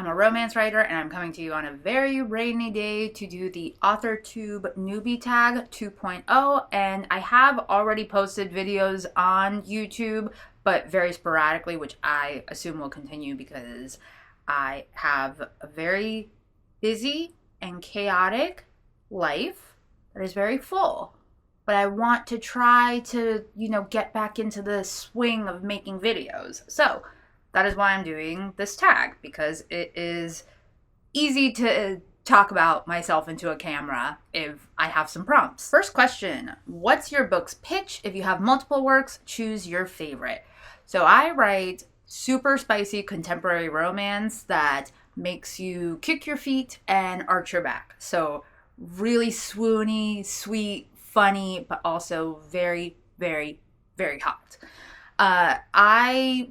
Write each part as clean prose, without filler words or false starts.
I'm a romance writer, and I'm coming to you on a very rainy day to do the Authortube Newbie Tag 2.0, and I have already posted videos on YouTube, but very sporadically, which I assume will continue because I have a very busy and chaotic life that is very full. But I want to try to, get back into the swing of making videos. So that is why I'm doing this tag, because it is easy to talk about myself into a camera if I have some prompts. First question, what's your book's pitch? If you have multiple works, choose your favorite. So I write super spicy contemporary romance that makes you kick your feet and arch your back. So really swoony, sweet, funny, but also very, very, very hot. I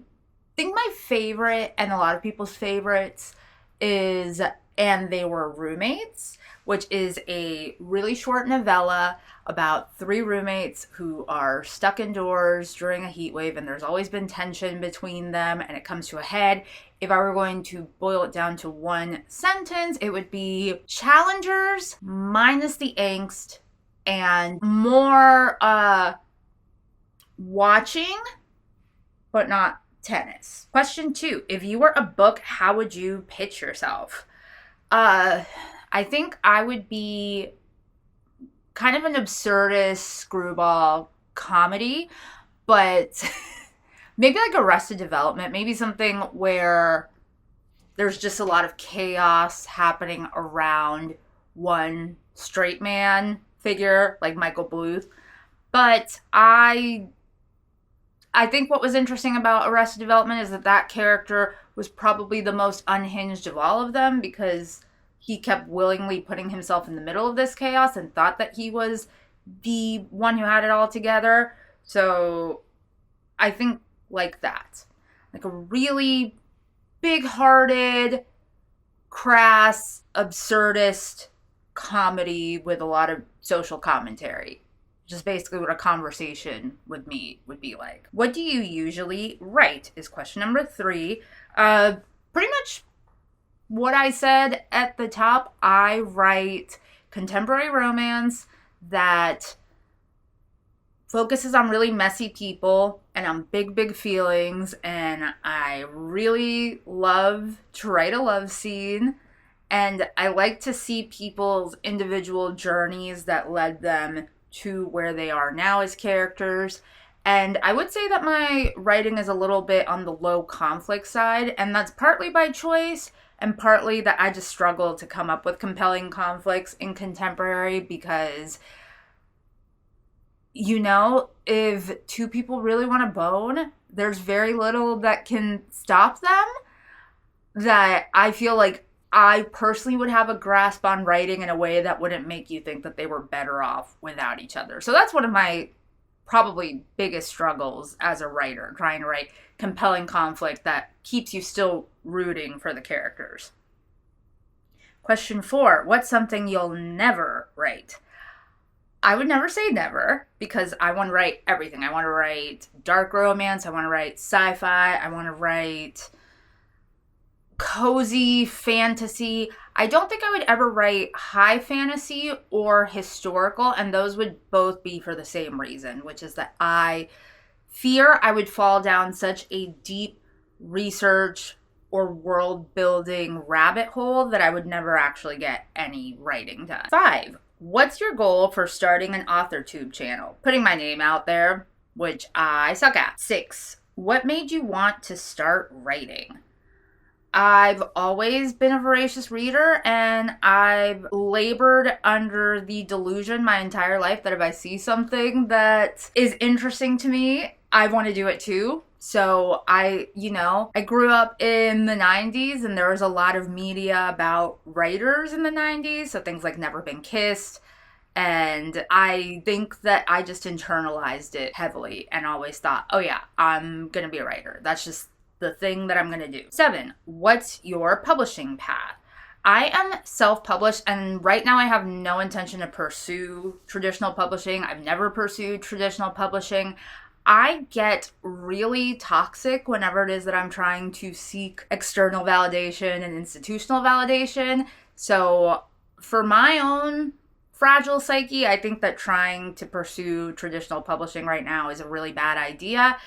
think my favorite, and a lot of people's favorites, is And They Were Roommates, which is a really short novella about three roommates who are stuck indoors during a heat wave, and there's always been tension between them, and it comes to a head. If I were going to boil it down to one sentence, it would be challengers minus the angst and more watching, but not tennis. Question 2, if you were a book, how would you pitch yourself? I think I would be kind of an absurdist screwball comedy, but maybe like Arrested Development, maybe something where there's just a lot of chaos happening around one straight man figure, like Michael Bluth. But I think what was interesting about Arrested Development is that character was probably the most unhinged of all of them, because he kept willingly putting himself in the middle of this chaos and thought that he was the one who had it all together. So I think like that. Like a really big-hearted, crass, absurdist comedy with a lot of social commentary. Just basically what a conversation with me would be like. What do you usually write is question number 3. Pretty much what I said at the top. I write contemporary romance that focuses on really messy people and on big feelings, and I really love to write a love scene, and I like to see people's individual journeys that led them to where they are now as characters. And I would say that my writing is a little bit on the low conflict side, and that's partly by choice and partly that I just struggle to come up with compelling conflicts in contemporary, because if two people really want to bone, there's very little that can stop them. That I feel like I personally would have a grasp on writing in a way that wouldn't make you think that they were better off without each other. So that's one of my probably biggest struggles as a writer, trying to write compelling conflict that keeps you still rooting for the characters. Question 4, what's something you'll never write? I would never say never, because I want to write everything. I want to write dark romance, I want to write sci-fi, I want to write cozy fantasy. I don't think I would ever write high fantasy or historical, and those would both be for the same reason, which is that I fear I would fall down such a deep research or world building rabbit hole that I would never actually get any writing done. 5, what's your goal for starting an Authortube channel? Putting my name out there, which I suck at. 6, what made you want to start writing? I've always been a voracious reader, and I've labored under the delusion my entire life that if I see something that is interesting to me, I want to do it too. So I grew up in the 90s, and there was a lot of media about writers in the 90s. So things like Never Been Kissed. And I think that I just internalized it heavily and always thought, oh yeah, I'm going to be a writer. That's just the thing that I'm going to do. 7, what's your publishing path? I am self-published, and right now I have no intention to pursue traditional publishing. I've never pursued traditional publishing. I get really toxic whenever it is that I'm trying to seek external validation and institutional validation. So, for my own fragile psyche, I think that trying to pursue traditional publishing right now is a really bad idea.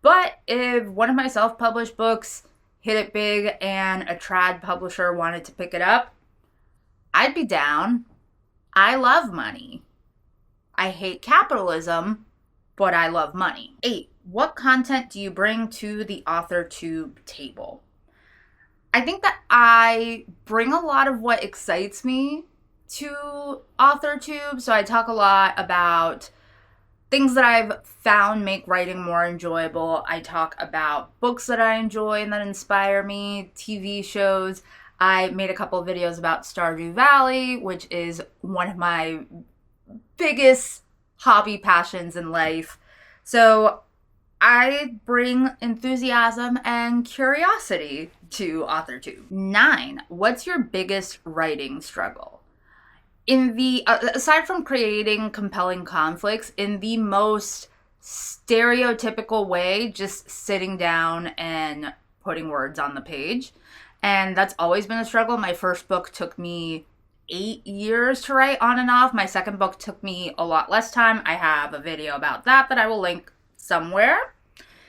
But if one of my self-published books hit it big and a trad publisher wanted to pick it up, I'd be down. I love money. I hate capitalism, but I love money. 8, what content do you bring to the Authortube table? I think that I bring a lot of what excites me to Authortube. So I talk a lot about things that I've found make writing more enjoyable. I talk about books that I enjoy and that inspire me, TV shows. I made a couple of videos about Stardew Valley, which is one of my biggest hobby passions in life. So I bring enthusiasm and curiosity to Authortube. 9, what's your biggest writing struggle? In the, aside from creating compelling conflicts, in the most stereotypical way, just sitting down and putting words on the page. And that's always been a struggle. My first book took me 8 years to write on and off. My second book took me a lot less time. I have a video about that I will link somewhere.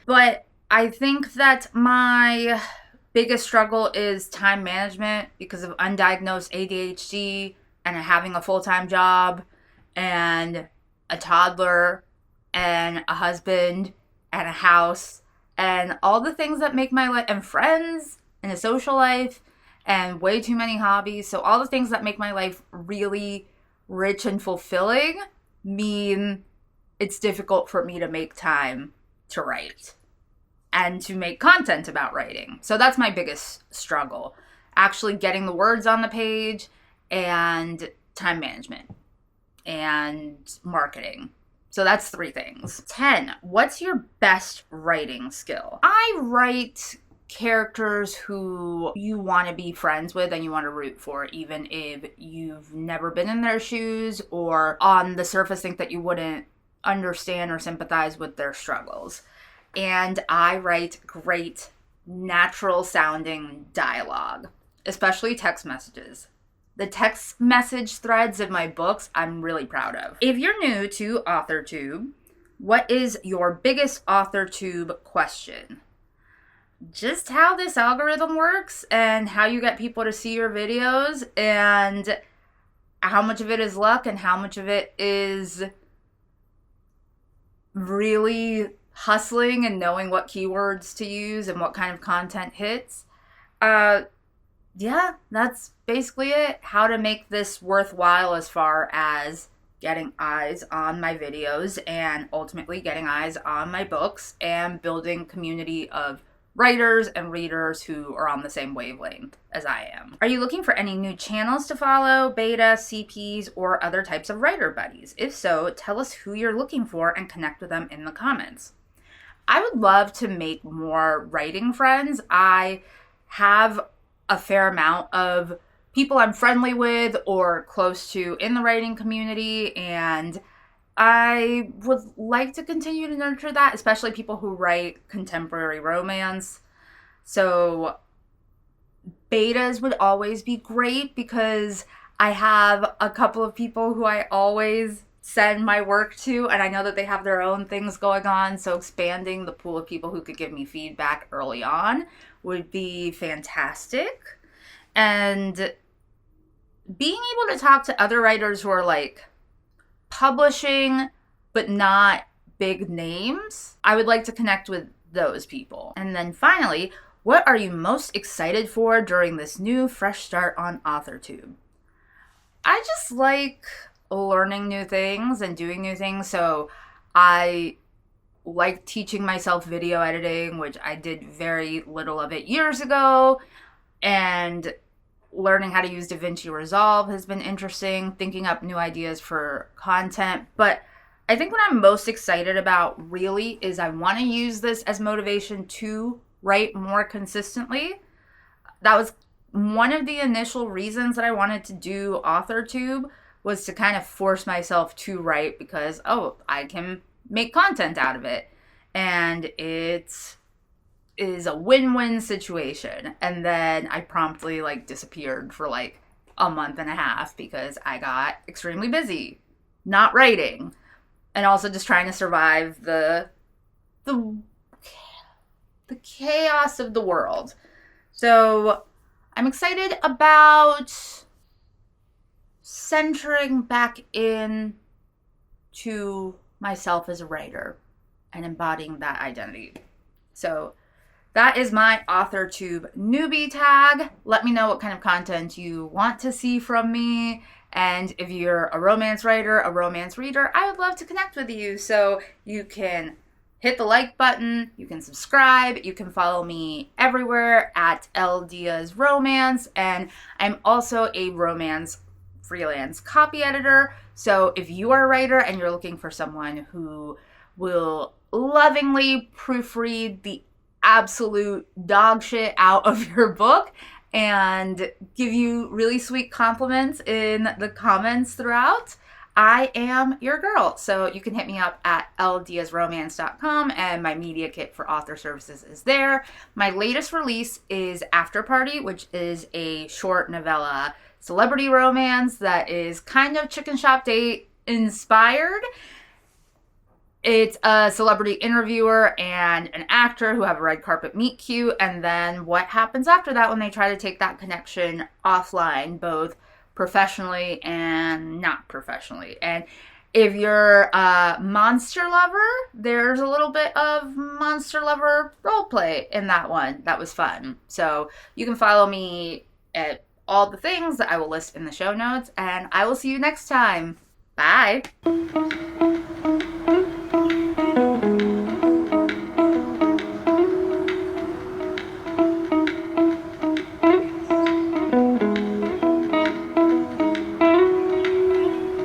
But I think that my biggest struggle is time management because of undiagnosed ADHD and having a full-time job and a toddler and a husband and a house and all the things that make my life, and friends and a social life and way too many hobbies. So all the things that make my life really rich and fulfilling mean it's difficult for me to make time to write and to make content about writing. So that's my biggest struggle. Actually getting the words on the page and time management and marketing. So that's 3 things. 10, what's your best writing skill? I write characters who you want to be friends with and you want to root for, even if you've never been in their shoes or on the surface think that you wouldn't understand or sympathize with their struggles. And I write great, natural sounding dialogue, especially text messages. The text message threads in my books, I'm really proud of. If you're new to Authortube, what is your biggest Authortube question? Just how this algorithm works and how you get people to see your videos and how much of it is luck and how much of it is really hustling and knowing what keywords to use and what kind of content hits. Yeah, that's basically it. How to make this worthwhile as far as getting eyes on my videos and ultimately getting eyes on my books and building community of writers and readers who are on the same wavelength as I am. Are you looking for any new channels to follow, beta, CPs, or other types of writer buddies? If so, tell us who you're looking for and connect with them in the comments. I would love to make more writing friends. I have a fair amount of people I'm friendly with or close to in the writing community, and I would like to continue to nurture that, especially people who write contemporary romance. So betas would always be great because I have a couple of people who I always send my work to, and I know that they have their own things going on, so expanding the pool of people who could give me feedback early on would be fantastic. And being able to talk to other writers who are like publishing but not big names, I would like to connect with those people. And then finally, what are you most excited for during this new fresh start on Authortube? I just like learning new things and doing new things. So I like teaching myself video editing, which I did very little of it years ago. And learning how to use DaVinci Resolve has been interesting, thinking up new ideas for content. But I think what I'm most excited about really is I want to use this as motivation to write more consistently. That was one of the initial reasons that I wanted to do Authortube, was to kind of force myself to write because, oh, I can make content out of it. and it is a win-win situation. And then I promptly like disappeared for like a month and a half because I got extremely busy not writing and also just trying to survive the chaos of the world. So I'm excited about centering back in to myself as a writer and embodying that identity. So that is my Authortube Newbie Tag. Let me know what kind of content you want to see from me. And if you're a romance writer, a romance reader, I would love to connect with you. So you can hit the like button, you can subscribe, you can follow me everywhere at L Diaz Romance, and I'm also a romance freelance copy editor. So if you are a writer and you're looking for someone who will lovingly proofread the absolute dog shit out of your book and give you really sweet compliments in the comments throughout, I am your girl. So you can hit me up at ldiazromance.com, and my media kit for author services is there. My latest release is After Party, which is a short novella celebrity romance that is kind of Chicken Shop Date inspired. It's a celebrity interviewer and an actor who have a red carpet meet cute, and then what happens after that when they try to take that connection offline, both professionally and not professionally. And if you're a monster lover, there's a little bit of monster lover roleplay in that one. That was fun. So you can follow me at all the things that I will list in the show notes, and I will see you next time. Bye.